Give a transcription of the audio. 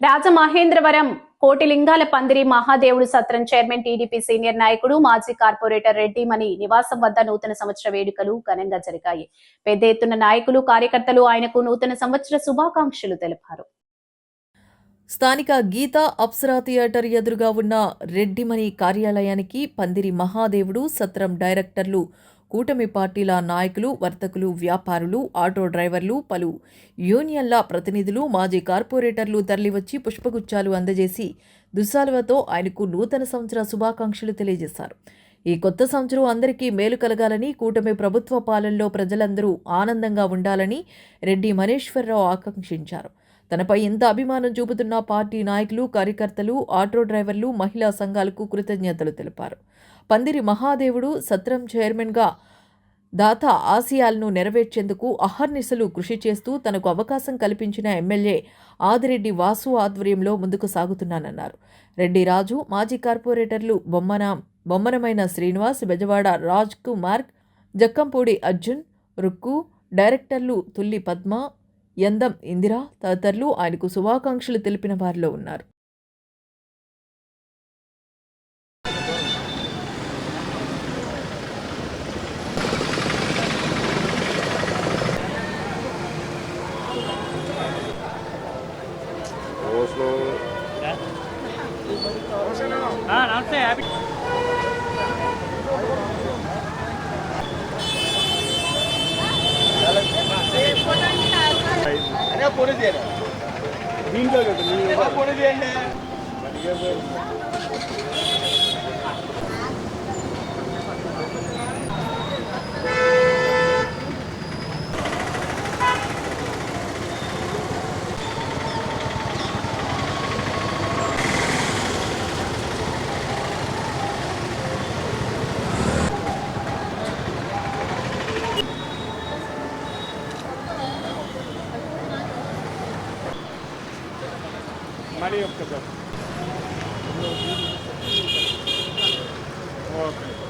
రాజమహేంద్రవరం కోటిలింగాల పందిరి మహాదేవుడు సత్రం చైర్మన్ టీడీపీ సీనియర్ నాయకుడు మాజీ కార్పొరేటర్ రెడ్డిమణి నివాసం వద్ద నూతన సంవత్సర వేడుకలు ఘనంగా జరిగాయి. పెద్ద ఎత్తున నాయకులు కార్యకర్తలు ఆయనకు నూతన సంవత్సర శుభాకాంక్షలు తెలిపారు. స్థానిక గీతా అప్సరా థియేటర్ ఎదురుగా ఉన్న రెడ్డిమణి కార్యాలయానికి పందిరి మహాదేవుడు సత్రం డైరెక్టర్లు, కూటమి పార్టీల నాయకులు, వర్తకులు, వ్యాపారులు, ఆటో డ్రైవర్లు, పలు యూనియన్ల ప్రతినిధులు, మాజీ కార్పొరేటర్లు తరలివచ్చి పుష్పగుచ్చాలు అందజేసి దుస్సాలువతో ఆయనకు నూతన సంవత్సర శుభాకాంక్షలు తెలియజేశారు. ఈ కొత్త సంవత్సరం అందరికీ మేలు కలగాలని, కూటమి ప్రభుత్వ పాలనలో ప్రజలందరూ ఆనందంగా ఉండాలని రెడ్డి మనీశ్వరరావు ఆకాంక్షించారు. తనపై ఎంత అభిమానం చూపుతున్న పార్టీ నాయకులు, కార్యకర్తలు, ఆటో డ్రైవర్లు, మహిళా సంఘాలకు కృతజ్ఞతలు తెలిపారు. పందిరి మహాదేవుడు సత్రం చైర్మన్గా దాత ఆశయాలను నెరవేర్చేందుకు అహర్నిశలు కృషి చేస్తూ తనకు అవకాశం కల్పించిన ఎమ్మెల్యే ఆదిరెడ్డి వాసు ఆధ్వర్యంలో ముందుకు సాగుతున్నానన్నారు. రెడ్డి రాజు, మాజీ కార్పొరేటర్లు బొమ్మనమైన శ్రీనివాస్, బెజవాడ రాజ్ కుమార్, జక్కంపూడి అర్జున్, రుక్కు, డైరెక్టర్లు తుల్లి పద్మ, యందం ఇందిరా తదితరులు ఆయనకు శుభాకాంక్షలు తెలిపిన వారిలో ఉన్నారు. దీంట్లో పొడి చేయండి. మళ్ళీ ఒక్కసారి ఓకే.